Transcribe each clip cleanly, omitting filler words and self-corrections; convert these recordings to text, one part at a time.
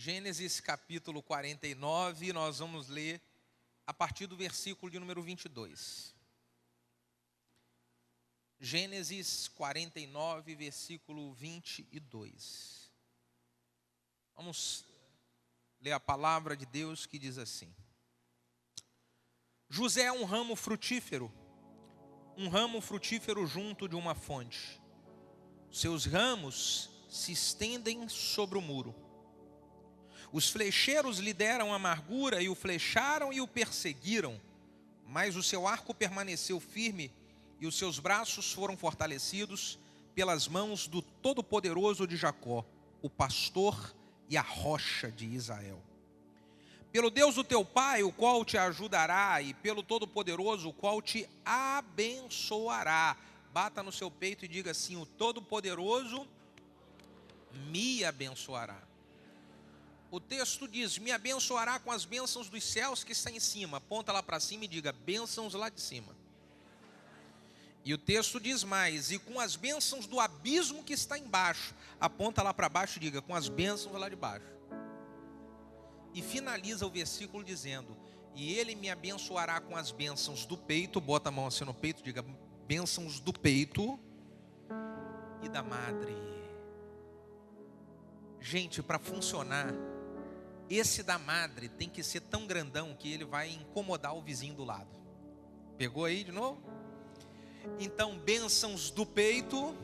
Gênesis capítulo 49, nós vamos ler a partir do versículo de número 22. Gênesis 49, versículo 22. Vamos ler a palavra de Deus que diz assim: José é um ramo frutífero junto de uma fonte. Seus ramos se estendem sobre o muro. Os flecheiros lhe deram amargura e o flecharam e o perseguiram, mas o seu arco permaneceu firme e os seus braços foram fortalecidos pelas mãos do Todo-Poderoso de Jacó, o pastor e a rocha de Israel. Pelo Deus do teu pai, o qual te ajudará, e pelo Todo-Poderoso, o qual te abençoará. Bata no seu peito e diga assim: o Todo-Poderoso me abençoará. O texto diz: me abençoará com as bênçãos dos céus que está em cima. Aponta lá para cima e diga: bênçãos lá de cima. E o texto diz mais: e com as bênçãos do abismo que está embaixo. Aponta lá para baixo e diga: com as bênçãos lá de baixo. E finaliza o versículo dizendo: e ele me abençoará com as bênçãos do peito. Bota a mão assim no peito, diga: bênçãos do peito e da madre. Gente, para funcionar, esse da madre tem que ser tão grandão que ele vai incomodar o vizinho do lado. Pegou aí de novo? Então, bênçãos do peito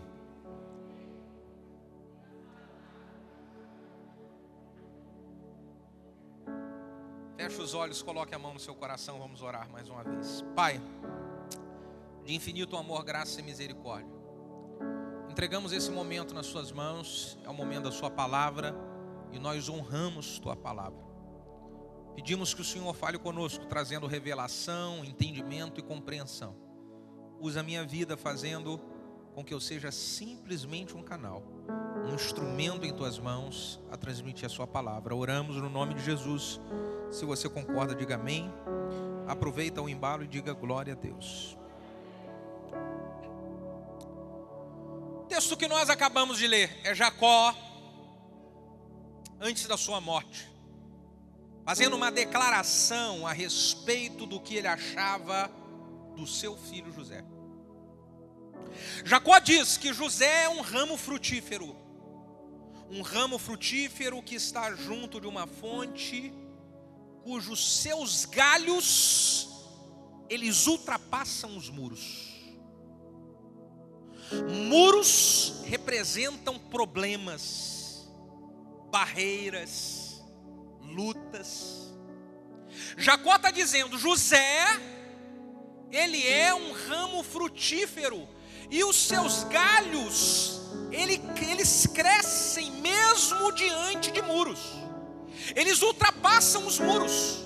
fecha os olhos, coloque a mão no seu coração, vamos orar mais uma vez. Pai, de infinito amor, graça e misericórdia, entregamos esse momento nas suas mãos, é o momento da sua palavra e nós honramos tua palavra. Pedimos que o Senhor fale conosco, trazendo revelação, entendimento e compreensão. Usa a minha vida fazendo com que eu seja simplesmente um canal, um instrumento em tuas mãos a transmitir a sua palavra. Oramos no nome de Jesus. Se você concorda, diga amém. Aproveita o embalo e diga glória a Deus. O texto que nós acabamos de ler é Jacó, antes da sua morte, fazendo uma declaração a respeito do que ele achava do seu filho José. Jacó diz que José é um ramo frutífero que está junto de uma fonte, cujos seus galhos, eles ultrapassam os muros. Muros representam problemas, barreiras, lutas. Jacó está dizendo: José, ele é um ramo frutífero e os seus galhos, eles crescem mesmo diante de muros. Eles ultrapassam os muros.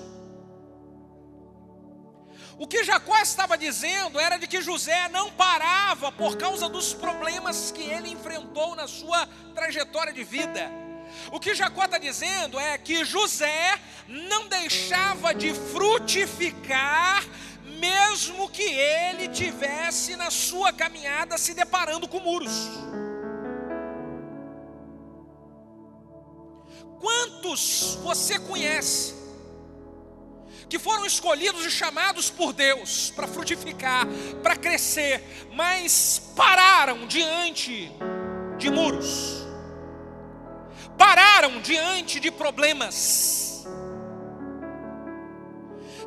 O que Jacó estava dizendo era de que José não parava por causa dos problemas que ele enfrentou na sua trajetória de vida. O que Jacó está dizendo é que José não deixava de frutificar, mesmo que ele tivesse na sua caminhada se deparando com muros. Quantos você conhece que foram escolhidos e chamados por Deus para frutificar, para crescer, mas pararam diante de muros, pararam diante de problemas?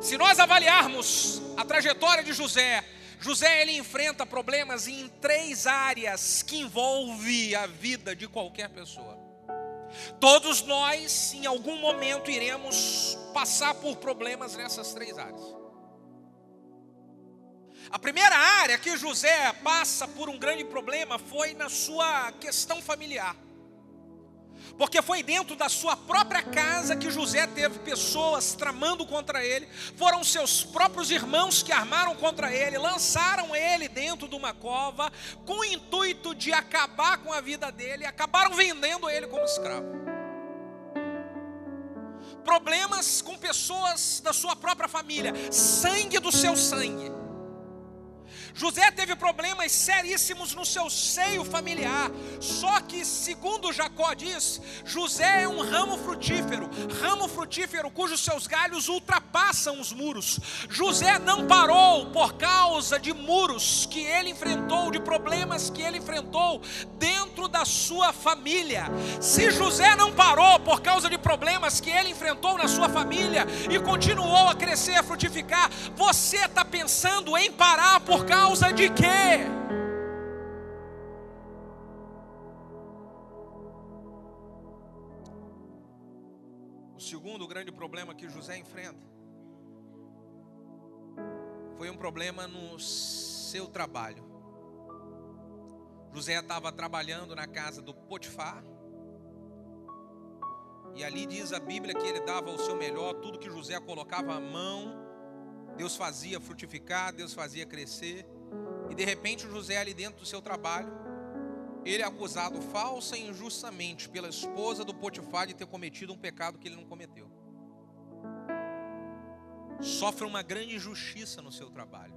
Se nós avaliarmos a trajetória de José, ele enfrenta problemas em 3 áreas que envolvem a vida de qualquer pessoa. Todos nós, em algum momento, iremos passar por problemas nessas 3 áreas. A primeira área que José passa por um grande problema foi na sua questão familiar. Porque foi dentro da sua própria casa que José teve pessoas tramando contra ele. Foram seus próprios irmãos que armaram contra ele, lançaram ele dentro de uma cova, com o intuito de acabar com a vida dele, e acabaram vendendo ele como escravo. Problemas com pessoas da sua própria família, sangue do seu sangue. José teve problemas seríssimos no seu seio familiar. Só que, segundo Jacó diz, José é um ramo frutífero cujos seus galhos ultrapassam os muros. José não parou por causa de muros que ele enfrentou, de problemas que ele enfrentou dentro da sua família. Se José não parou por causa de problemas que ele enfrentou na sua família e continuou a crescer, a frutificar, você está pensando em parar por causa de quê? O segundo grande problema que José enfrenta foi um problema no seu trabalho. José estava trabalhando na casa do Potifar, e ali diz a Bíblia que ele dava o seu melhor. Tudo que José colocava à mão, Deus fazia frutificar, Deus fazia crescer. E de repente José, ali dentro do seu trabalho, ele é acusado falsa e injustamente pela esposa do Potifar de ter cometido um pecado que ele não cometeu. Sofre uma grande injustiça no seu trabalho.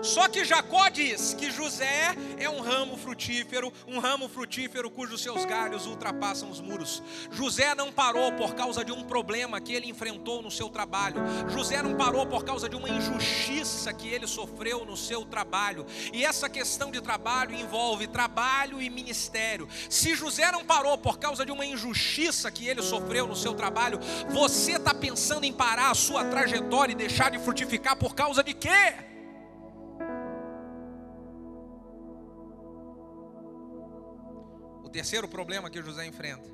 Só que Jacó diz que José é um ramo frutífero cujos seus galhos ultrapassam os muros. José não parou por causa de um problema que ele enfrentou no seu trabalho. José não parou por causa de uma injustiça que ele sofreu no seu trabalho. E essa questão de trabalho envolve trabalho e ministério. Se José não parou por causa de uma injustiça que ele sofreu no seu trabalho, você está pensando em parar a sua trajetória e deixar de frutificar por causa de quê? O terceiro problema que José enfrenta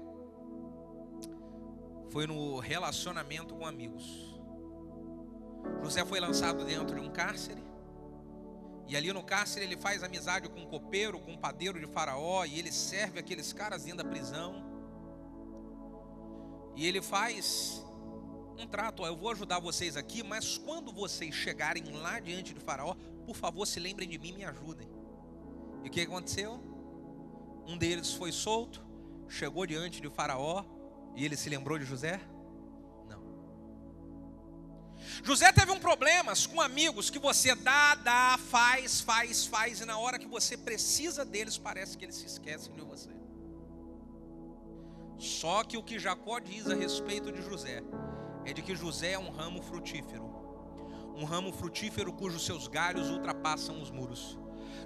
foi no relacionamento com amigos. José foi lançado dentro de um cárcere, e ali no cárcere ele faz amizade com um copeiro, com um padeiro de Faraó, e ele serve aqueles caras dentro da prisão. E ele faz um trato: eu vou ajudar vocês aqui, mas quando vocês chegarem lá diante de Faraó, por favor, se lembrem de mim e me ajudem. E o que aconteceu? Um deles foi solto, chegou diante de Faraó, e ele se lembrou de José? Não. José teve um problema com amigos que você dá, faz, e na hora que você precisa deles, parece que eles se esquecem de você. Só que o que Jacó diz a respeito de José é de que José é um ramo frutífero cujos seus galhos ultrapassam os muros.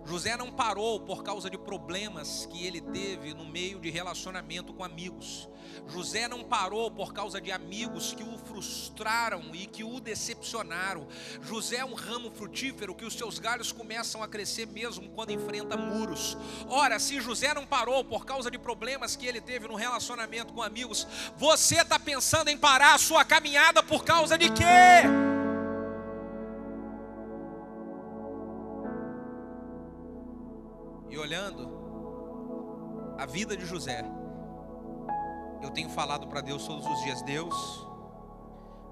José não parou por causa de problemas que ele teve no meio de relacionamento com amigos. José não parou por causa de amigos que o frustraram e que o decepcionaram. José é um ramo frutífero que os seus galhos começam a crescer mesmo quando enfrenta muros. Ora, se José não parou por causa de problemas que ele teve no relacionamento com amigos, você está pensando em parar a sua caminhada por causa de quê? E olhando a vida de José, eu tenho falado para Deus todos os dias: Deus,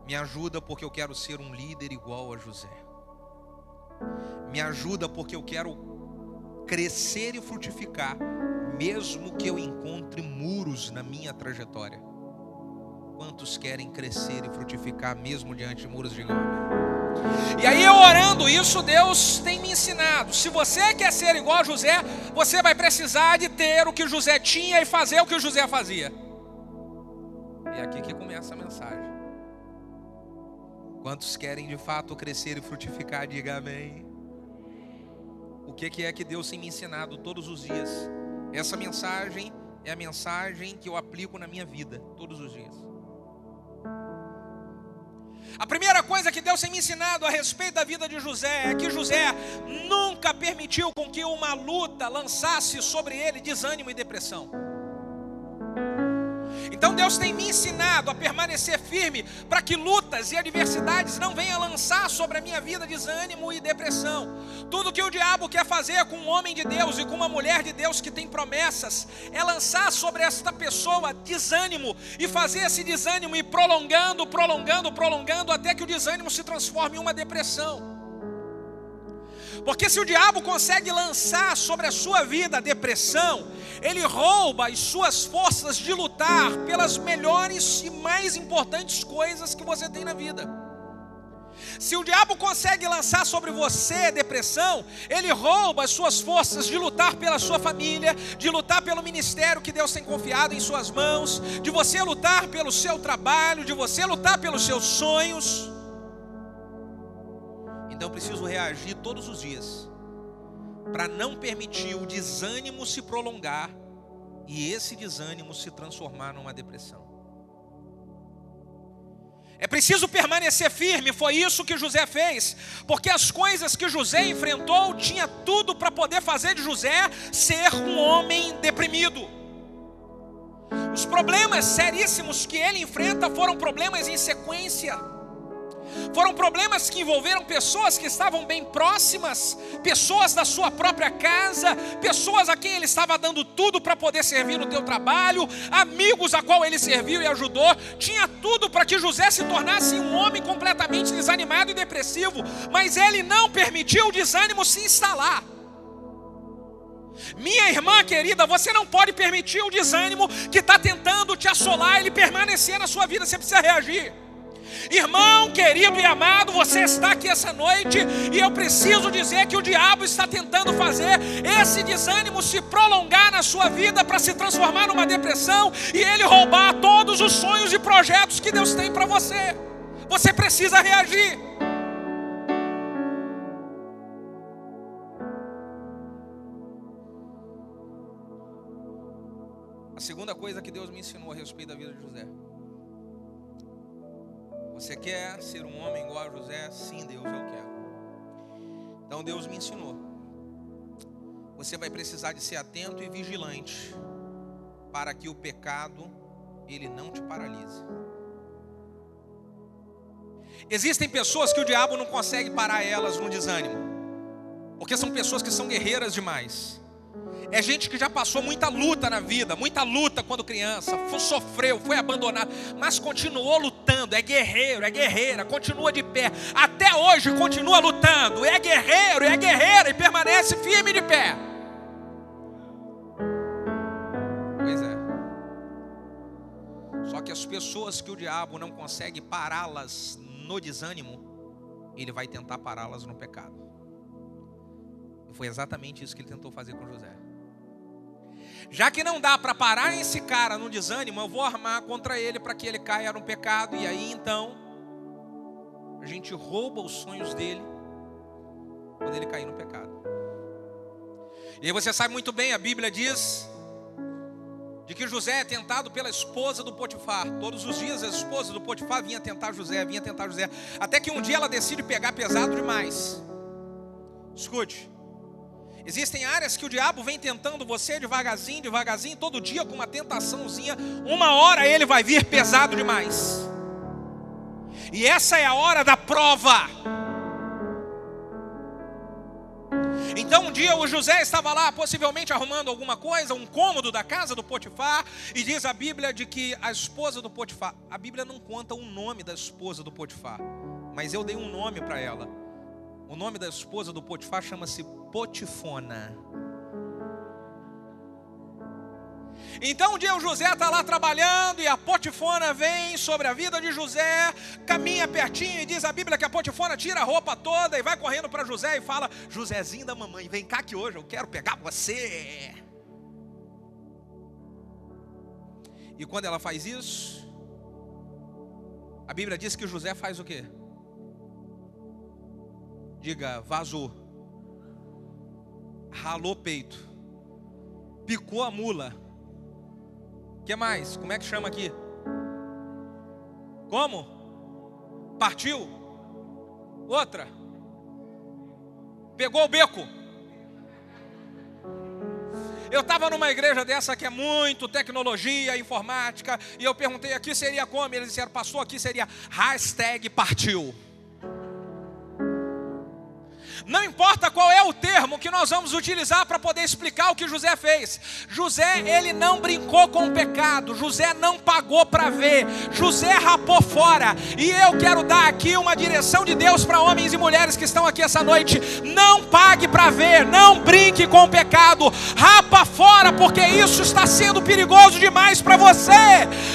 me ajuda porque eu quero ser um líder igual a José. Me ajuda porque eu quero crescer e frutificar, mesmo que eu encontre muros na minha trajetória. Quantos querem crescer e frutificar mesmo diante de muros? Digam amém. E aí, eu orando isso, Deus tem me ensinado: se você quer ser igual a José, você vai precisar de ter o que José tinha e fazer o que o José fazia. E é aqui que começa a mensagem. Quantos querem de fato crescer e frutificar? Diga amém. O que é que Deus tem me ensinado todos os dias? Essa mensagem é a mensagem que eu aplico na minha vida todos os dias. A primeira coisa que Deus tem me ensinado a respeito da vida de José é que José nunca permitiu com que uma luta lançasse sobre ele desânimo e depressão. Então Deus tem me ensinado a permanecer firme para que lutas e adversidades não venham lançar sobre a minha vida desânimo e depressão. Tudo que o diabo quer fazer com um homem de Deus e com uma mulher de Deus que tem promessas é lançar sobre esta pessoa desânimo e fazer esse desânimo ir prolongando até que o desânimo se transforme em uma depressão. Porque se o diabo consegue lançar sobre a sua vida a depressão, ele rouba as suas forças de lutar pelas melhores e mais importantes coisas que você tem na vida. Se o diabo consegue lançar sobre você depressão, ele rouba as suas forças de lutar pela sua família, de lutar pelo ministério que Deus tem confiado em suas mãos, de você lutar pelo seu trabalho, de você lutar pelos seus sonhos. Então eu preciso reagir todos os dias para não permitir o desânimo se prolongar e esse desânimo se transformar numa depressão. É preciso permanecer firme, foi isso que José fez, porque as coisas que José enfrentou tinha tudo para poder fazer de José ser um homem deprimido. Os problemas seríssimos que ele enfrenta foram problemas em sequência. Foram problemas que envolveram pessoas que estavam bem próximas, pessoas da sua própria casa, pessoas a quem ele estava dando tudo para poder servir no teu trabalho, amigos a qual ele serviu e ajudou. Tinha tudo para que José se tornasse um homem completamente desanimado e depressivo, mas ele não permitiu o desânimo se instalar. Minha irmã querida, você não pode permitir o desânimo que está tentando te assolar, ele permanecer na sua vida. Você precisa reagir. Irmão querido e amado, você está aqui essa noite e eu preciso dizer que o diabo está tentando fazer esse desânimo se prolongar na sua vida para se transformar numa depressão e ele roubar todos os sonhos e projetos que Deus tem para você. Você precisa reagir. A segunda coisa que Deus me ensinou a respeito da vida de José: você quer ser um homem igual a José? Sim, Deus, eu quero. Então Deus me ensinou. Você vai precisar de ser atento e vigilante para que o pecado, ele não te paralise. Existem pessoas que o diabo não consegue parar elas no desânimo, porque são pessoas que são guerreiras demais. É gente que já passou muita luta na vida, muita luta quando criança, sofreu, foi abandonado, mas continuou lutando, é guerreiro, é guerreira, continua de pé, até hoje continua lutando, é guerreiro, é guerreira e permanece firme de pé. Pois é. Só que as pessoas que o diabo não consegue pará-las no desânimo, ele vai tentar pará-las no pecado. E foi exatamente isso que ele tentou fazer com José. Já que não dá para parar esse cara no desânimo, eu vou armar contra ele para que ele caia no pecado. E aí então a gente rouba os sonhos dele quando ele cair no pecado. E aí você sabe muito bem, a Bíblia diz de que José é tentado pela esposa do Potifar. Todos os dias a esposa do Potifar vinha tentar José, até que um dia ela decide pegar pesado demais. Escute, existem áreas que o diabo vem tentando você devagarzinho, todo dia com uma tentaçãozinha. Uma hora ele vai vir pesado demais. E essa é a hora da prova. Então um dia o José estava lá, possivelmente arrumando alguma coisa, um cômodo da casa do Potifar. E diz a Bíblia de que a esposa do Potifar, a Bíblia não conta o nome da esposa do Potifar, mas eu dei um nome para ela. O nome da esposa do Potifar chama-se Potifona. Então um dia o José está lá trabalhando e a Potifona vem sobre a vida de José, caminha pertinho e diz a Bíblia que a Potifona tira a roupa toda e vai correndo para José e fala: Josézinho da mamãe, vem cá que hoje eu quero pegar você. E quando ela faz isso, a Bíblia diz que José faz o quê? Diga, vazou, ralou o peito, picou a mula. O que mais? Como é que chama aqui? Como? Partiu? Outra? Pegou o beco? Eu estava numa igreja dessa que é muito tecnologia, informática, e eu perguntei aqui seria como? Eles disseram, pastor, aqui seria #partiu. Não importa qual é o termo que nós vamos utilizar para poder explicar o que José fez. José, ele não brincou com o pecado. José não pagou para ver. José rapou fora. E eu quero dar aqui uma direção de Deus para homens e mulheres que estão aqui essa noite. Não pague para ver. Não brinque com o pecado. Rapa fora, porque isso está sendo perigoso demais para você.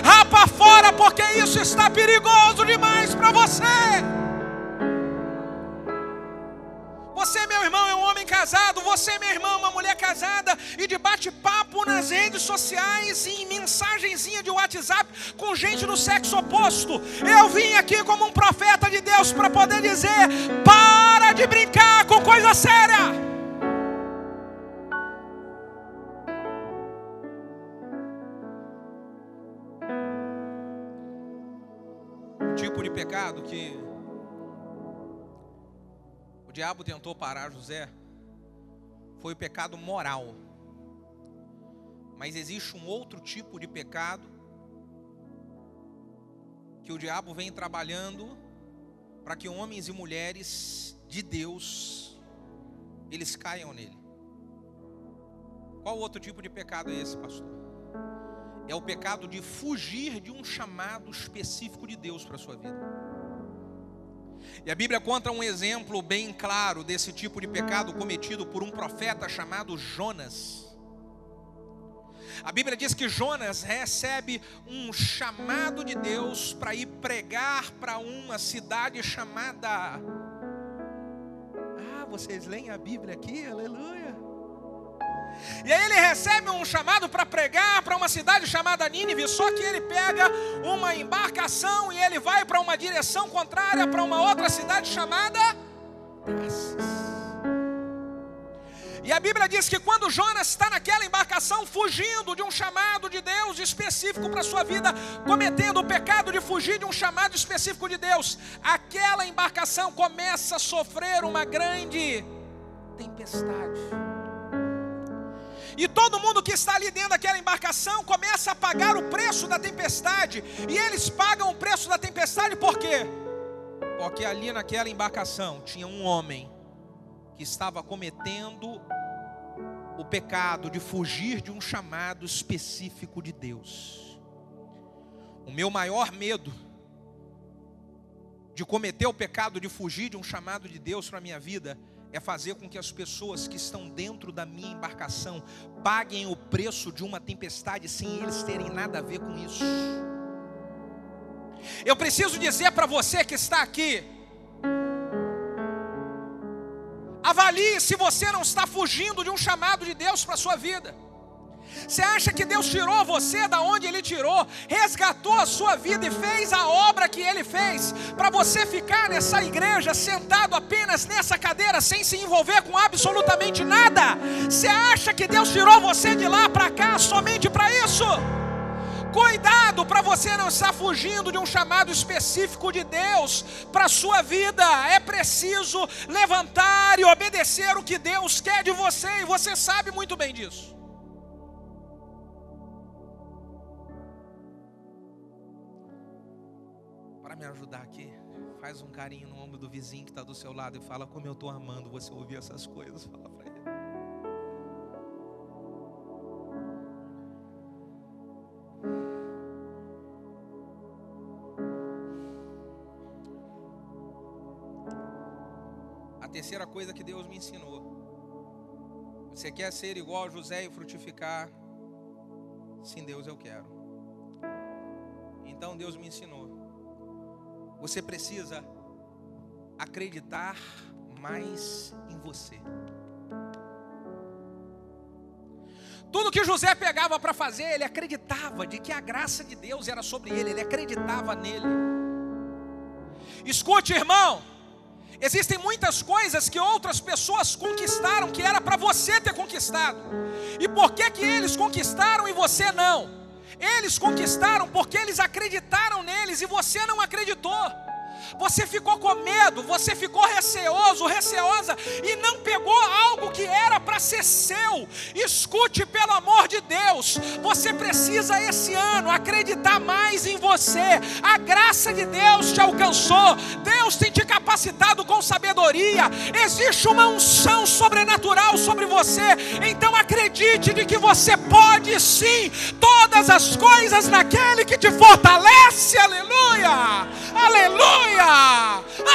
Rapa fora, porque isso está perigoso demais para você. casado, você, meu irmão, uma mulher casada, e de bate-papo nas redes sociais, e em mensagenzinha de WhatsApp, com gente do sexo oposto. Eu vim aqui como um profeta de Deus para poder dizer: para de brincar com coisa séria. Tipo de pecado que o diabo tentou parar José foi o pecado moral. Mas existe um outro tipo de pecado que o diabo vem trabalhando para que homens e mulheres de Deus eles caiam nele. Qual outro tipo de pecado é esse, pastor? É o pecado de fugir de um chamado específico de Deus para a sua vida. E a Bíblia conta um exemplo bem claro desse tipo de pecado cometido por um profeta chamado Jonas. A Bíblia diz que Jonas recebe um chamado de Deus para ir pregar para uma cidade chamada... vocês leem a Bíblia aqui? Aleluia! E aí ele recebe um chamado para pregar para uma cidade chamada Nínive, só que ele pega uma embarcação e ele vai para uma direção contrária, para uma outra cidade chamada Tarsis. E a Bíblia diz que quando Jonas está naquela embarcação, fugindo de um chamado de Deus específico para a sua vida, cometendo o pecado de fugir de um chamado específico de Deus, aquela embarcação começa a sofrer uma grande tempestade. E todo mundo que está ali dentro daquela embarcação começa a pagar o preço da tempestade. E eles pagam o preço da tempestade por quê? Porque ali naquela embarcação tinha um homem que estava cometendo o pecado de fugir de um chamado específico de Deus. O meu maior medo de cometer o pecado de fugir de um chamado de Deus para a minha vida é fazer com que as pessoas que estão dentro da minha embarcação paguem o preço de uma tempestade sem eles terem nada a ver com isso. Eu preciso dizer para você que está aqui: avalie se você não está fugindo de um chamado de Deus para a sua vida. Você acha que Deus tirou você da onde Ele tirou, resgatou a sua vida e fez a obra que Ele fez, para você ficar nessa igreja, sentado apenas nessa cadeira, sem se envolver com absolutamente nada? Você acha que Deus tirou você de lá para cá somente para isso? Cuidado para você não estar fugindo de um chamado específico de Deus para a sua vida. É preciso levantar e obedecer o que Deus quer de você, e você sabe muito bem disso. Para me ajudar aqui, faz um carinho no ombro do vizinho que está do seu lado e fala: como eu estou amando você ouvir essas coisas. Fala para ele. A terceira coisa que Deus me ensinou: você quer ser igual a José e frutificar? Sim, Deus, eu quero. Então Deus me ensinou: você precisa acreditar mais em você. Tudo que José pegava para fazer, ele acreditava de que a graça de Deus era sobre ele, ele acreditava nele. Escute, irmão, existem muitas coisas que outras pessoas conquistaram que era para você ter conquistado. E por que que eles conquistaram e você não? Eles conquistaram porque eles acreditaram neles e você não acreditou. Você ficou com medo, você ficou receoso, receosa, e não pegou algo que era para ser seu. Escute, pelo amor de Deus, você precisa esse ano acreditar mais em você. A graça de Deus te alcançou, Deus tem te capacitado com sabedoria, existe uma unção sobrenatural sobre você. Então acredite de que você pode sim todas as coisas naquele que te fortalece. Aleluia, aleluia,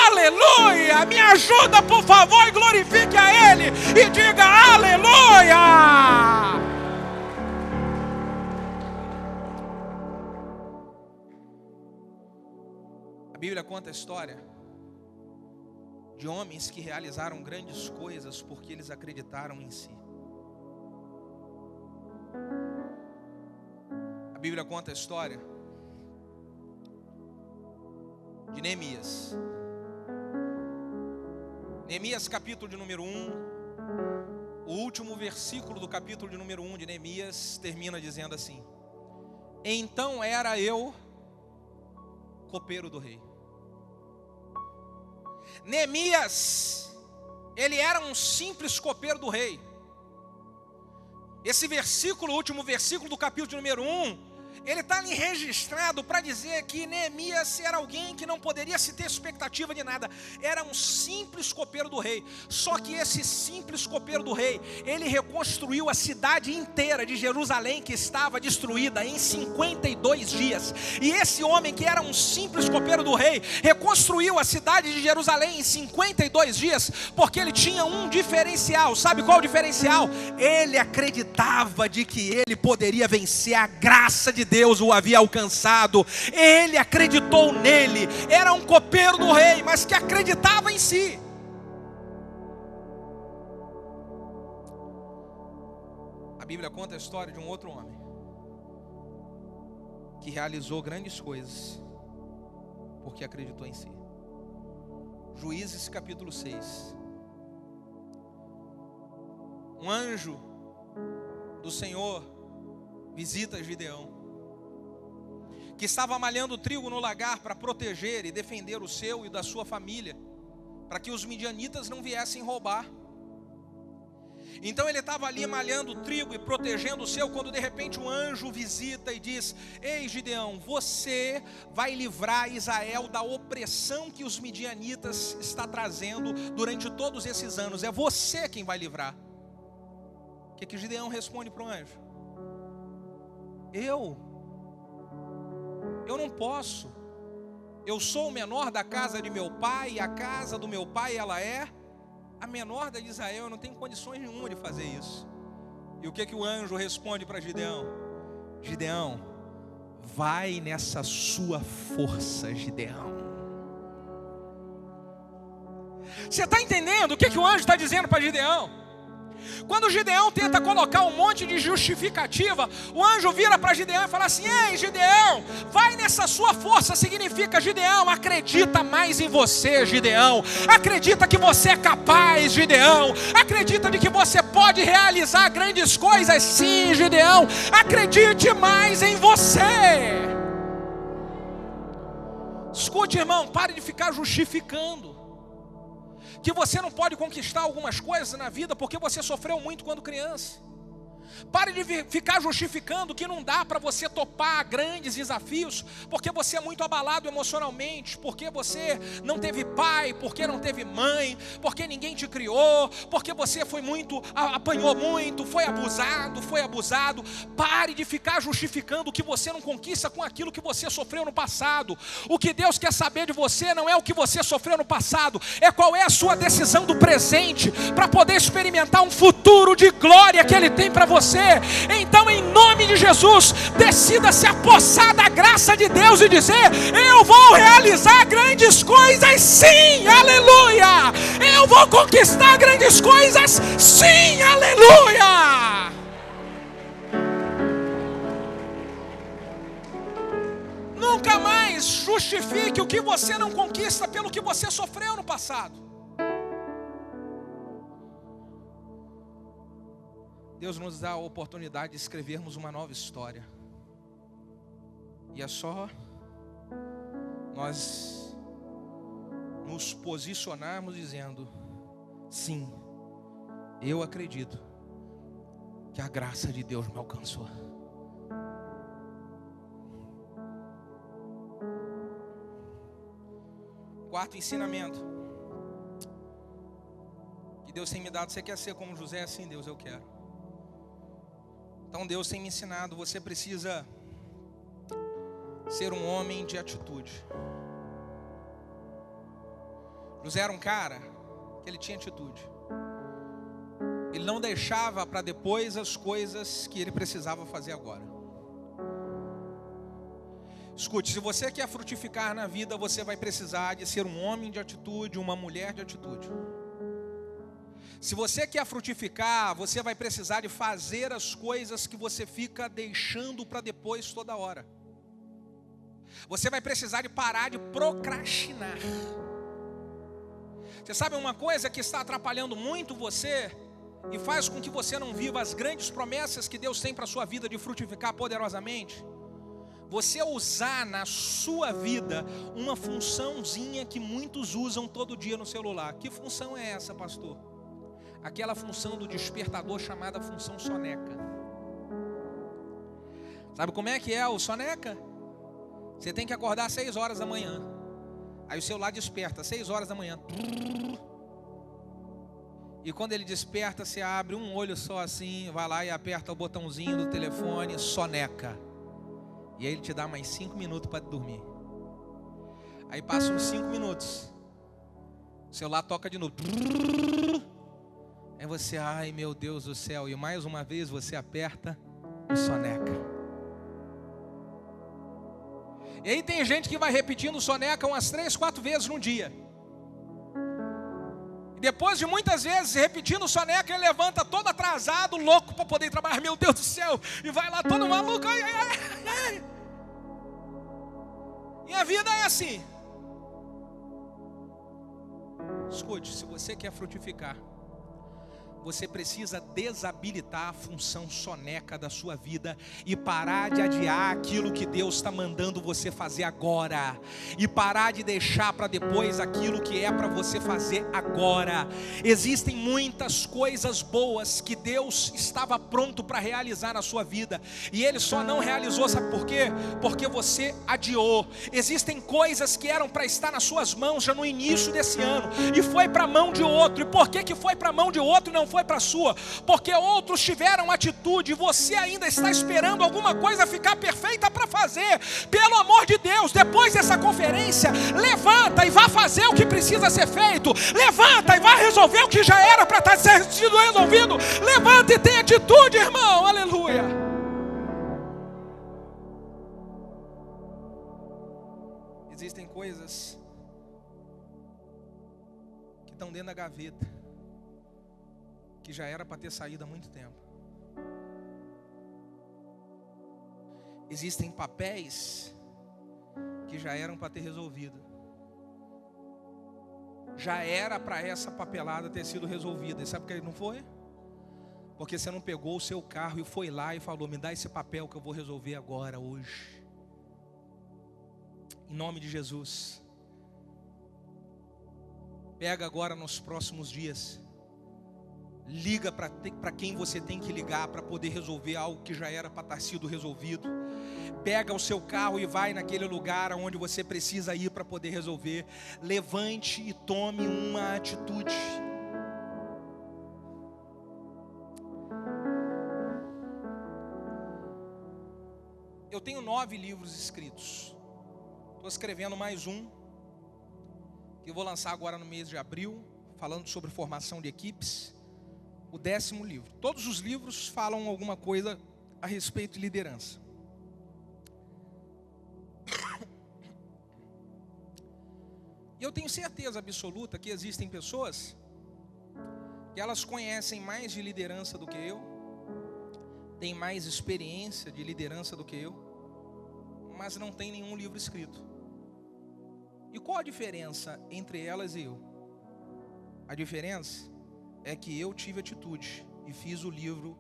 aleluia. Me ajuda, por favor, e glorifique a Ele e diga aleluia. A Bíblia conta a história de homens que realizaram grandes coisas porque eles acreditaram em si. A Bíblia conta a história de Neemias. Neemias, capítulo de número 1, o último versículo do capítulo de número 1 de Neemias termina dizendo assim: então era eu copeiro do rei. Neemias, ele era um simples copeiro do rei. Esse versículo, o último versículo do capítulo de número 1, ele está ali registrado para dizer que Neemias era alguém que não poderia se ter expectativa de nada. Era um simples copeiro do rei. Só que esse simples copeiro do rei, ele reconstruiu a cidade inteira de Jerusalém, que estava destruída, em 52 dias. E esse homem, que era um simples copeiro do rei, reconstruiu a cidade de Jerusalém em 52 dias, porque ele tinha um diferencial. Sabe qual o diferencial? Ele acreditava de que ele poderia vencer. A graça de Deus o havia alcançado. Ele acreditou nele. Era um copeiro do rei, mas que acreditava em si. A Bíblia conta a história de um outro homem que realizou grandes coisas porque acreditou em si. Juízes capítulo 6. Um anjo do Senhor visita Gideão, que estava malhando trigo no lagar para proteger e defender o seu e da sua família, para que os midianitas não viessem roubar. Então ele estava ali malhando trigo e protegendo o seu, quando de repente um anjo visita e diz: ei Gideão, você vai livrar Israel da opressão que os midianitas está trazendo durante todos esses anos. É você quem vai livrar. O que Gideão responde para o anjo? Eu não posso. Eu sou o menor da casa de meu pai, e a casa do meu pai, ela é a menor da de Israel. Eu não tenho condições nenhuma de fazer isso. E o que o anjo responde para Gideão? Gideão, vai nessa sua força, Gideão. Você está entendendo o que o anjo está dizendo para Gideão? Quando o Gideão tenta colocar um monte de justificativa, o anjo vira para Gideão e fala assim: ei Gideão, vai nessa sua força. Significa: Gideão, acredita mais em você, Gideão. Acredita que você é capaz, Gideão. Acredita de que você pode realizar grandes coisas, sim, Gideão. Acredite mais em você. Escute, irmão, pare de ficar justificando que você não pode conquistar algumas coisas na vida porque você sofreu muito quando criança. Pare de ficar justificando que não dá para você topar grandes desafios porque você é muito abalado emocionalmente, porque você não teve pai, porque não teve mãe, porque ninguém te criou, porque você foi muito, apanhou muito, foi abusado. Pare de ficar justificando que você não conquista com aquilo que você sofreu no passado. O que Deus quer saber de você não é o que você sofreu no passado, é qual é a sua decisão do presente para poder experimentar um futuro de glória que Ele tem para você. Então, em nome de Jesus, decida se apossar da graça de Deus e dizer: eu vou realizar grandes coisas, sim, aleluia. Eu vou conquistar grandes coisas, sim, aleluia. Nunca mais justifique o que você não conquista pelo que você sofreu no passado. Deus nos dá a oportunidade de escrevermos uma nova história. E é só nós nos posicionarmos dizendo: sim, eu acredito que a graça de Deus me alcançou. Quarto ensinamento que Deus tem me dado: você quer ser como José? Assim, Deus, eu quero. Então Deus tem me ensinado: você precisa ser um homem de atitude. José era um cara que ele tinha atitude. Ele não deixava para depois as coisas que ele precisava fazer agora. Escute, se você quer frutificar na vida, você vai precisar de ser um homem de atitude, uma mulher de atitude. Se você quer frutificar, você vai precisar de fazer as coisas que você fica deixando para depois toda hora. Você vai precisar de parar de procrastinar. Você sabe uma coisa que está atrapalhando muito você e faz com que você não viva as grandes promessas que Deus tem para a sua vida de frutificar poderosamente? Você usar na sua vida uma funçãozinha que muitos usam todo dia no celular. Que função é essa, pastor? Aquela função do despertador chamada função soneca. Sabe como é que é o soneca? Você tem que acordar às 6 horas da manhã. Aí o celular desperta às 6 horas da manhã. E quando ele desperta, você abre um olho só assim, vai lá e aperta o botãozinho do telefone, soneca. E aí ele te dá mais 5 minutos para dormir. Aí passa uns 5 minutos. O celular toca de novo. Aí você, ai meu Deus do céu. E mais uma vez você aperta o soneca. E aí tem gente que vai repetindo soneca umas 3, 4 vezes no dia. E depois de muitas vezes repetindo soneca, ele levanta todo atrasado, louco para poder trabalhar. Meu Deus do céu. E vai lá todo maluco. Ai, ai, ai, ai. E a vida é assim. Escute, se você quer frutificar, você precisa desabilitar a função soneca da sua vida e parar de adiar aquilo que Deus está mandando você fazer agora, e parar de deixar para depois aquilo que é para você fazer agora. Existem muitas coisas boas que Deus estava pronto para realizar na sua vida, e Ele só não realizou, sabe por quê? Porque você adiou. Existem coisas que eram para estar nas suas mãos já no início desse ano, e foi para a mão de outro. E por que foi para a mão de outro e não foi para a sua? Porque outros tiveram atitude e você ainda está esperando alguma coisa ficar perfeita para fazer. Pelo amor de Deus, depois dessa conferência, levanta e vá fazer o que precisa ser feito. Levanta e vá resolver o que já era para estar sido resolvido. Levanta e tenha atitude, irmão. Aleluia. Existem coisas que estão dentro da gaveta, que já era para ter saído há muito tempo. Existem papéis que já eram para ter resolvido. Já era para essa papelada ter sido resolvida. E sabe por que não foi? Porque você não pegou o seu carro e foi lá e falou: me dá esse papel que eu vou resolver agora, hoje. Em nome de Jesus. Pega agora nos próximos dias. Liga para quem você tem que ligar para poder resolver algo que já era para ter sido resolvido. Pega o seu carro e vai naquele lugar onde você precisa ir para poder resolver. Levante e tome uma atitude. Eu tenho 9 livros escritos. Estou escrevendo mais um, que eu vou lançar agora no mês de abril, falando sobre formação de equipes. O 10º livro. Todos os livros falam alguma coisa a respeito de liderança. E eu tenho certeza absoluta que existem pessoas que elas conhecem mais de liderança do que eu, têm mais experiência de liderança do que eu, mas não tem nenhum livro escrito. E qual a diferença entre elas e eu? A diferença é que eu tive atitude e fiz o livro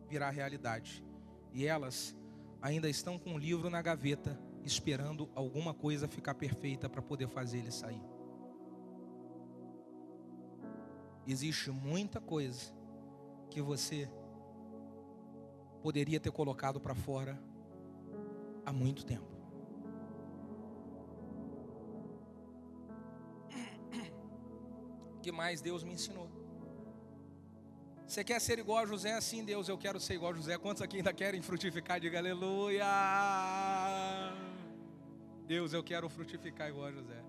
virar realidade. E elas ainda estão com o livro na gaveta, esperando alguma coisa ficar perfeita para poder fazer ele sair. Existe muita coisa que você poderia ter colocado para fora há muito tempo. O que mais Deus me ensinou? Você quer ser igual a José? Sim, Deus, eu quero ser igual a José. Quantos aqui ainda querem frutificar? Diga aleluia. Deus, eu quero frutificar igual a José.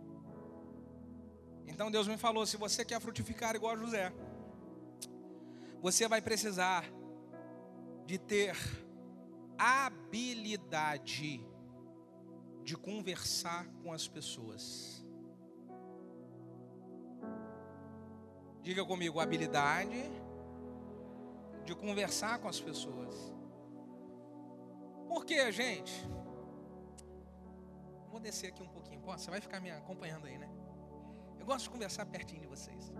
Então Deus me falou: se você quer frutificar igual a José, você vai precisar de ter habilidade de conversar com as pessoas. Diga comigo, habilidade de conversar com as pessoas. Por quê, gente? Vou descer aqui um pouquinho. Pô, você vai ficar me acompanhando aí, né? Eu gosto de conversar pertinho de vocês.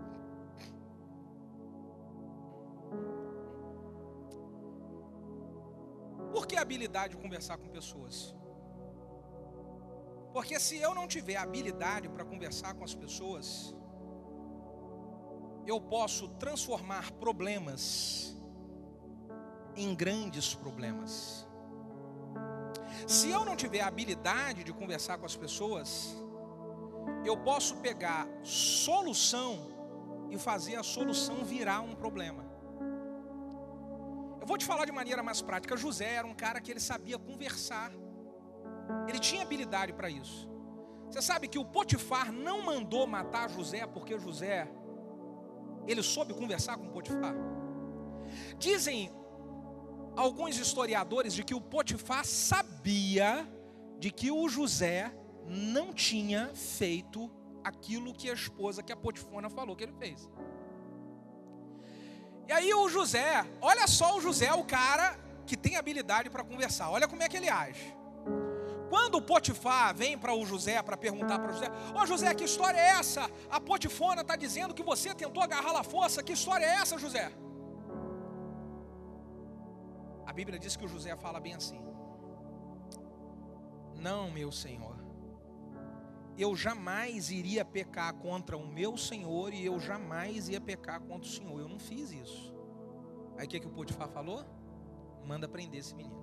Por que a habilidade de conversar com pessoas? Porque se eu não tiver habilidade para conversar com as pessoas, eu posso transformar problemas em grandes problemas. Se eu não tiver a habilidade de conversar com as pessoas, eu posso pegar solução e fazer a solução virar um problema. Eu vou te falar de maneira mais prática. José era um cara que ele sabia conversar. Ele tinha habilidade para isso. Você sabe que o Potifar não mandou matar José porque José, ele soube conversar com Potifar. Dizem alguns historiadores de que o Potifar sabia de que o José não tinha feito aquilo que a esposa, que a Potifona falou que ele fez. E aí o José, olha só o José, o cara que tem habilidade para conversar. Olha como é que ele age. Quando o Potifar vem para o José para perguntar para o José: ó José, que história é essa? A Potifona está dizendo que você tentou agarrar a força. Que história é essa, José? A Bíblia diz que o José fala bem assim: não, meu senhor, eu jamais iria pecar contra o meu senhor e eu jamais ia pecar contra o senhor. Eu não fiz isso. Aí o que o Potifar falou? Manda prender esse menino.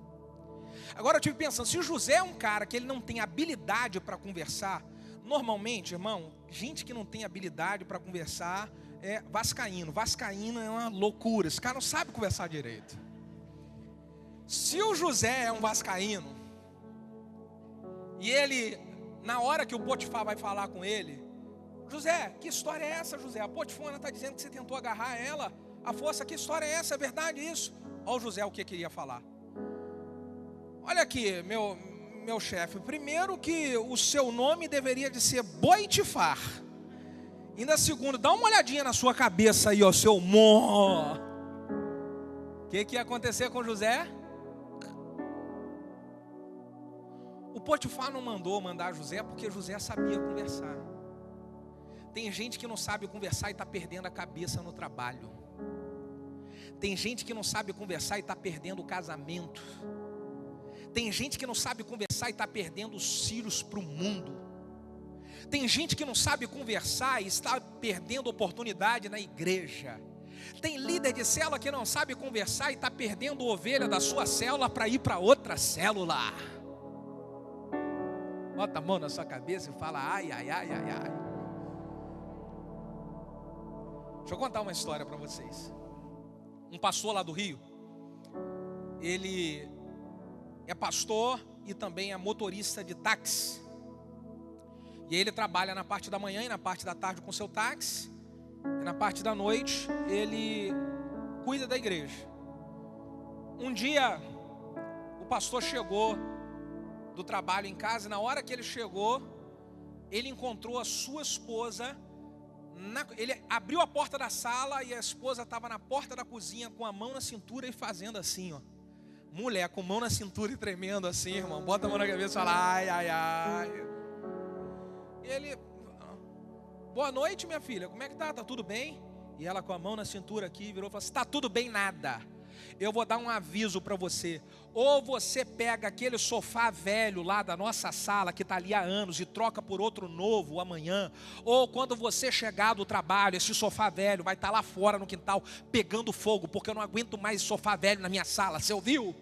Agora eu estive pensando, se o José é um cara que ele não tem habilidade para conversar, normalmente, irmão, gente que não tem habilidade para conversar é vascaíno. Vascaíno é uma loucura, esse cara não sabe conversar direito. Se o José é um vascaíno, e ele, na hora que o Potifar vai falar com ele: José, que história é essa, José? A Potifona está dizendo que você tentou agarrar ela, a força, que história é essa? É verdade isso? Olha o José o que queria falar. Olha aqui, meu chefe, primeiro que o seu nome deveria de ser Boitifar. Ainda segundo, dá uma olhadinha na sua cabeça aí, ó, seu mó. O que ia acontecer com José? O Potifar não mandou mandar José porque José sabia conversar. Tem gente que não sabe conversar e está perdendo a cabeça no trabalho. Tem gente que não sabe conversar e está perdendo o casamento. Tem gente que não sabe conversar e está perdendo os filhos para o mundo. Tem gente que não sabe conversar e está perdendo oportunidade na igreja. Tem líder de célula que não sabe conversar e está perdendo ovelha da sua célula para ir para outra célula. Bota a mão na sua cabeça e fala: ai, ai, ai, ai, ai. Deixa eu contar uma história para vocês. Um pastor lá do Rio, ele é pastor e também é motorista de táxi. E ele trabalha na parte da manhã e na parte da tarde com seu táxi. E na parte da noite ele cuida da igreja. Um dia o pastor chegou do trabalho em casa e na hora que ele chegou, ele encontrou a sua esposa. Ele abriu a porta da sala e a esposa estava na porta da cozinha com a mão na cintura e fazendo assim, ó. Mulher com mão na cintura e tremendo assim, irmão. Bota a mão na cabeça e fala: ai, ai, ai. Ele: boa noite, minha filha, como é que tá? Tá tudo bem? E ela com a mão na cintura aqui virou e falou assim: tá tudo bem nada. Eu vou dar um aviso para você. Ou você pega aquele sofá velho lá da nossa sala, que está ali há anos, e troca por outro novo amanhã. Ou quando você chegar do trabalho, esse sofá velho vai estar lá fora no quintal, pegando fogo, porque eu não aguento mais esse sofá velho na minha sala. Você ouviu?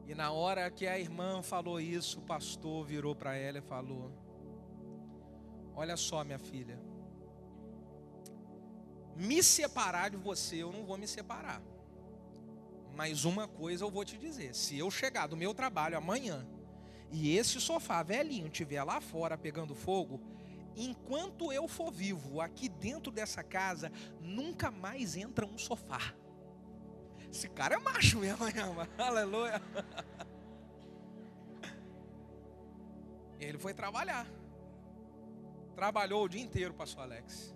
E na hora que a irmã falou isso, o pastor virou para ela e falou: olha só, minha filha, me separar de você, eu não vou me separar. Mas uma coisa eu vou te dizer: se eu chegar do meu trabalho amanhã e esse sofá velhinho estiver lá fora pegando fogo, enquanto eu for vivo aqui dentro dessa casa, nunca mais entra um sofá. Esse cara é macho mesmo, aleluia. E ele foi trabalhar. Trabalhou o dia inteiro, pastor Alex.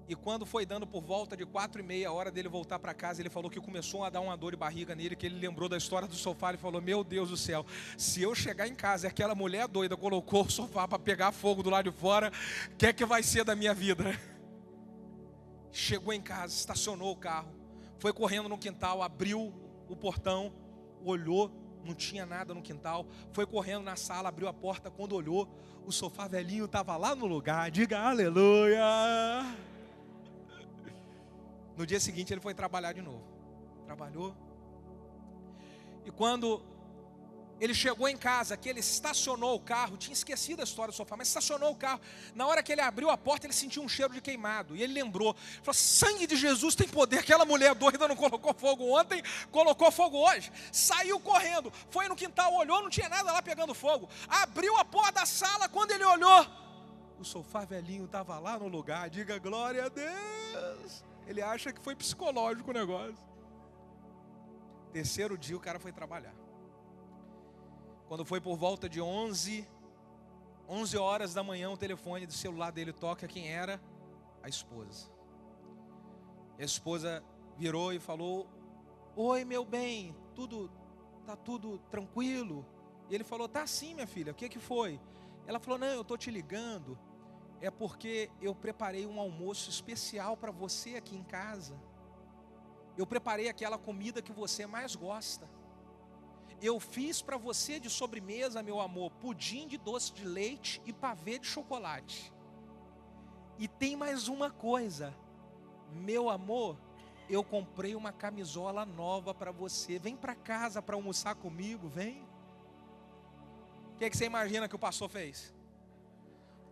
E quando foi dando por volta de 4:30, a hora dele voltar para casa, ele falou que começou a dar uma dor de barriga nele, que ele lembrou da história do sofá. Ele falou: meu Deus do céu, se eu chegar em casa e aquela mulher doida colocou o sofá para pegar fogo do lado de fora, o que é que vai ser da minha vida? Chegou em casa, estacionou o carro, foi correndo no quintal, abriu o portão, olhou, não tinha nada no quintal, foi correndo na sala, abriu a porta. Quando olhou, o sofá velhinho estava lá no lugar. Diga aleluia. No dia seguinte ele foi trabalhar de novo. Trabalhou. E quando ele chegou em casa, que ele estacionou o carro, tinha esquecido a história do sofá, mas estacionou o carro. Na hora que ele abriu a porta, ele sentiu um cheiro de queimado. E ele lembrou, falou: sangue de Jesus tem poder. Aquela mulher doida não colocou fogo ontem, colocou fogo hoje. Saiu correndo, foi no quintal, olhou, não tinha nada lá pegando fogo. Abriu a porta da sala, quando ele olhou, o sofá velhinho estava lá no lugar. Diga glória a Deus. Ele acha que foi psicológico o negócio. Terceiro dia o cara foi trabalhar. Quando foi por volta de 11 horas da manhã, o telefone do celular dele toca. Quem era? A esposa. E a esposa virou e falou: oi, meu bem, tá tudo tranquilo? E ele falou: tá sim, minha filha, o que foi? Ela falou: não, eu estou te ligando, é porque eu preparei um almoço especial para você aqui em casa. Eu preparei aquela comida que você mais gosta. Eu fiz para você de sobremesa, meu amor, pudim de doce de leite e pavê de chocolate. E tem mais uma coisa, meu amor, eu comprei uma camisola nova para você. Vem para casa para almoçar comigo, vem. O que você imagina que o pastor fez?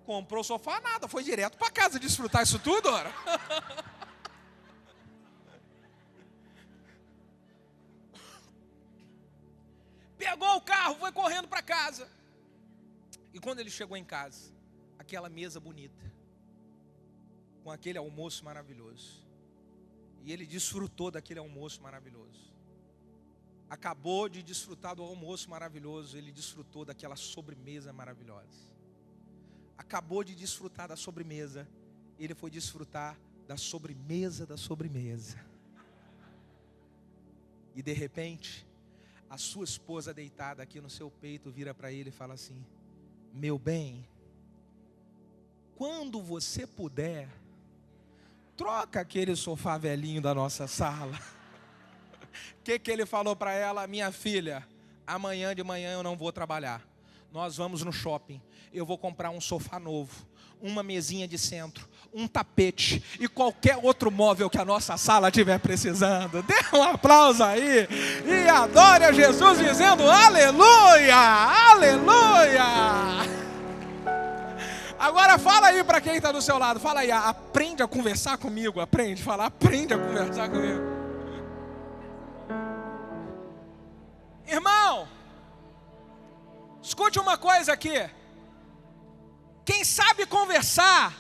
Comprou o sofá, nada, foi direto para casa desfrutar isso tudo, ora. Pegou o carro, foi correndo para casa. E quando ele chegou em casa, aquela mesa bonita, com aquele almoço maravilhoso. E ele desfrutou daquele almoço maravilhoso. Acabou de desfrutar do almoço maravilhoso, ele desfrutou daquela sobremesa maravilhosa. Acabou de desfrutar da sobremesa, ele foi desfrutar da sobremesa da sobremesa. E de repente, a sua esposa deitada aqui no seu peito vira para ele e fala assim: meu bem, quando você puder, troca aquele sofá velhinho da nossa sala. O que ele falou para ela? Minha filha, amanhã de manhã eu não vou trabalhar. Nós vamos no shopping, eu vou comprar um sofá novo, uma mesinha de centro, um tapete e qualquer outro móvel que a nossa sala estiver precisando. Dê um aplauso aí e adore a Jesus dizendo aleluia, aleluia. Agora fala aí para quem está do seu lado, fala aí, aprende a conversar comigo, aprende a conversar comigo. Irmão, escute uma coisa aqui. Quem sabe conversar,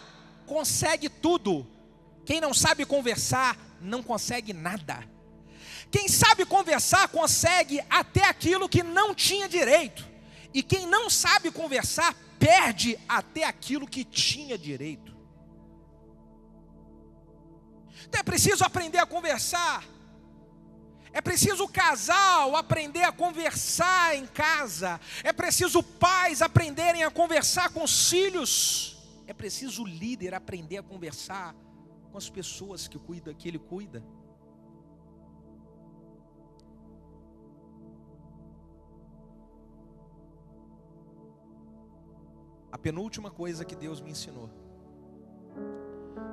consegue tudo. Quem não sabe conversar, não consegue nada. Quem sabe conversar, consegue até aquilo que não tinha direito. E quem não sabe conversar, perde até aquilo que tinha direito. Então é preciso aprender a conversar. É preciso o casal aprender a conversar em casa. É preciso pais aprenderem a conversar com os filhos. É preciso o líder aprender a conversar com as pessoas que ele cuida. A penúltima coisa que Deus me ensinou.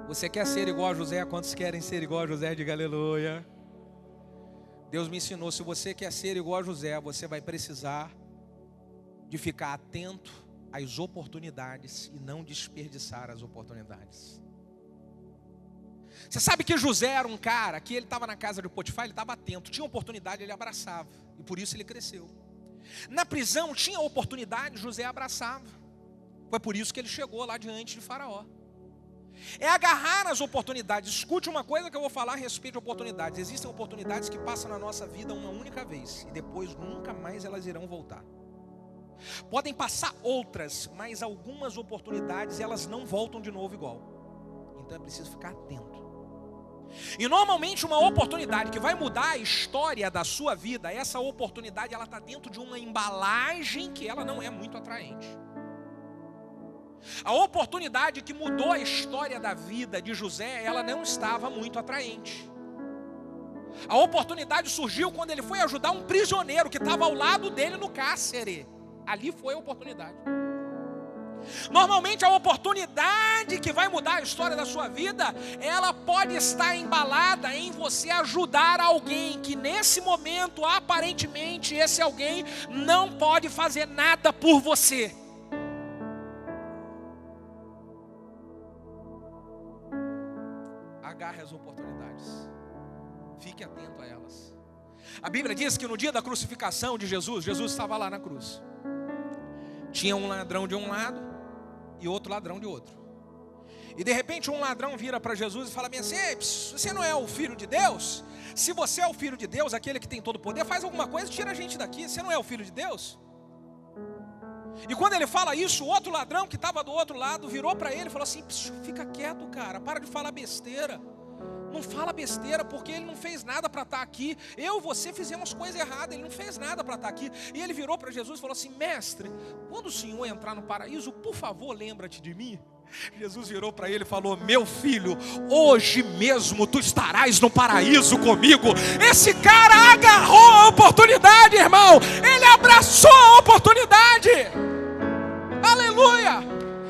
Você quer ser igual a José? Quantos querem ser igual a José? Diga aleluia. Deus me ensinou, se você quer ser igual a José, você vai precisar de ficar atento às oportunidades e não desperdiçar as oportunidades. Você sabe que José era um cara que ele estava na casa de Potifar, ele estava atento, tinha oportunidade, ele abraçava, e por isso ele cresceu. Na prisão tinha oportunidade, José abraçava, foi por isso que ele chegou lá diante de Faraó. É agarrar as oportunidades. Escute uma coisa que eu vou falar a respeito de oportunidades. Existem oportunidades que passam na nossa vida uma única vez e depois nunca mais elas irão voltar. Podem passar outras, mas algumas oportunidades elas não voltam de novo igual. Então é preciso ficar atento. E normalmente uma oportunidade que vai mudar a história da sua vida, essa oportunidade ela está dentro de uma embalagem que ela não é muito atraente. A oportunidade que mudou a história da vida de José, ela não estava muito atraente. A oportunidade surgiu quando ele foi ajudar um prisioneiro que estava ao lado dele no cárcere. Ali foi a oportunidade. Normalmente a oportunidade que vai mudar a história da sua vida, ela pode estar embalada em você ajudar alguém que nesse momento, aparentemente, esse alguém não pode fazer nada por você. Agarre as oportunidades. Fique atento a elas. A Bíblia diz que no dia da crucificação de Jesus, Jesus estava lá na cruz. Tinha um ladrão de um lado e outro ladrão de outro. E de repente um ladrão vira para Jesus e fala bem assim: você não é o filho de Deus? Se você é o filho de Deus, aquele que tem todo o poder, faz alguma coisa e tira a gente daqui. Você não é o filho de Deus? E quando ele fala isso, o outro ladrão que estava do outro lado virou para ele e falou assim: fica quieto, cara, para de falar besteira. Não fala besteira, porque ele não fez nada para estar aqui. Eu e você fizemos coisa errada, ele não fez nada para estar aqui. E ele virou para Jesus e falou assim: mestre, quando o Senhor entrar no paraíso, por favor, lembra-te de mim. Jesus virou para ele e falou: meu filho, hoje mesmo tu estarás no paraíso comigo. Esse cara agarrou a oportunidade, irmão. Ele abraçou a oportunidade. Aleluia.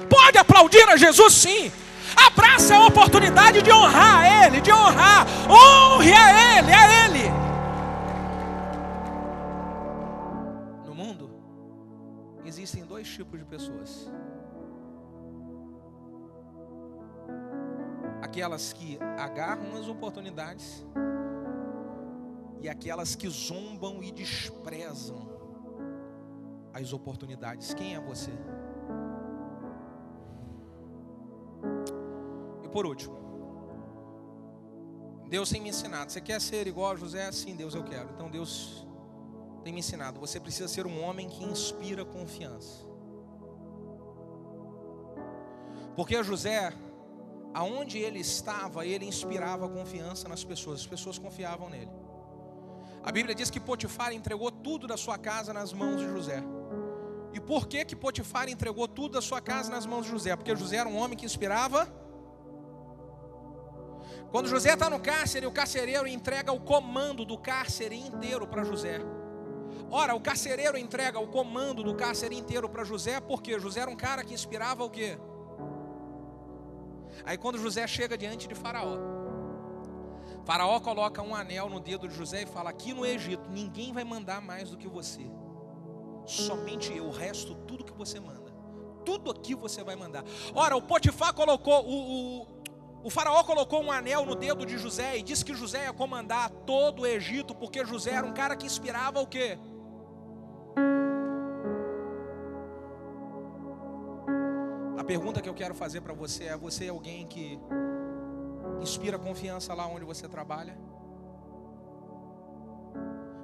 Pode aplaudir a Jesus, sim. Abraça a oportunidade de honrar a Ele, de honrar. Honre a Ele, a Ele. No mundo, existem dois tipos de pessoas. Aquelas que agarram as oportunidades e aquelas que zombam e desprezam as oportunidades. Quem é você? E por último, Deus tem me ensinado. Você quer ser igual a José? Sim, Deus, eu quero. Então Deus tem me ensinado. Você precisa ser um homem que inspira confiança. Porque José, aonde ele estava, ele inspirava confiança nas pessoas. As pessoas confiavam nele. A Bíblia diz que Potifar entregou tudo da sua casa nas mãos de José. E por que Potifar entregou tudo da sua casa nas mãos de José? Porque José era um homem que inspirava. Quando José está no cárcere, o carcereiro entrega o comando do cárcere inteiro para José. Ora, o carcereiro entrega o comando do cárcere inteiro para José, porque José era um cara que inspirava o quê? Aí quando José chega diante de Faraó, Faraó coloca um anel no dedo de José e fala: aqui no Egito ninguém vai mandar mais do que você. Somente eu, o resto tudo que você manda. Tudo aqui você vai mandar. Ora, o Potifar colocou, o Faraó colocou um anel no dedo de José e disse que José ia comandar todo o Egito, porque José era um cara que inspirava o quê? A pergunta que eu quero fazer para você é: você é alguém que inspira confiança lá onde você trabalha?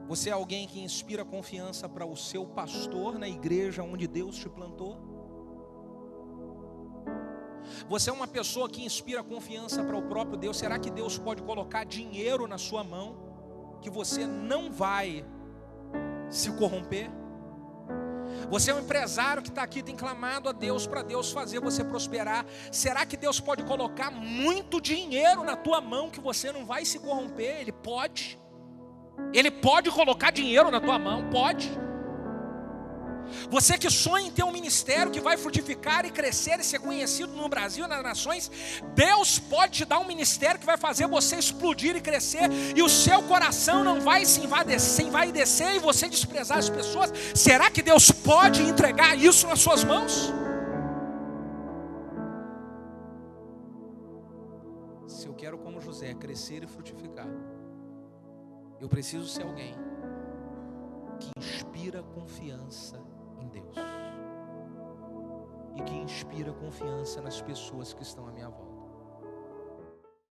Você é alguém que inspira confiança para o seu pastor na igreja onde Deus te plantou? Você é uma pessoa que inspira confiança para o próprio Deus? Será que Deus pode colocar dinheiro na sua mão que você não vai se corromper? Você é um empresário que está aqui, tem clamado a Deus para Deus fazer você prosperar. Será que Deus pode colocar muito dinheiro na tua mão que você não vai se corromper? Ele pode. Ele pode colocar dinheiro na tua mão, pode. Você que sonha em ter um ministério que vai frutificar e crescer e ser conhecido no Brasil e nas nações, Deus pode te dar um ministério que vai fazer você explodir e crescer, e o seu coração não vai se envaidecer e você desprezar as pessoas. Será que Deus pode entregar isso nas suas mãos? Se eu quero, como José, crescer e frutificar, eu preciso ser alguém que inspira confiança em Deus e que inspira confiança nas pessoas que estão à minha volta.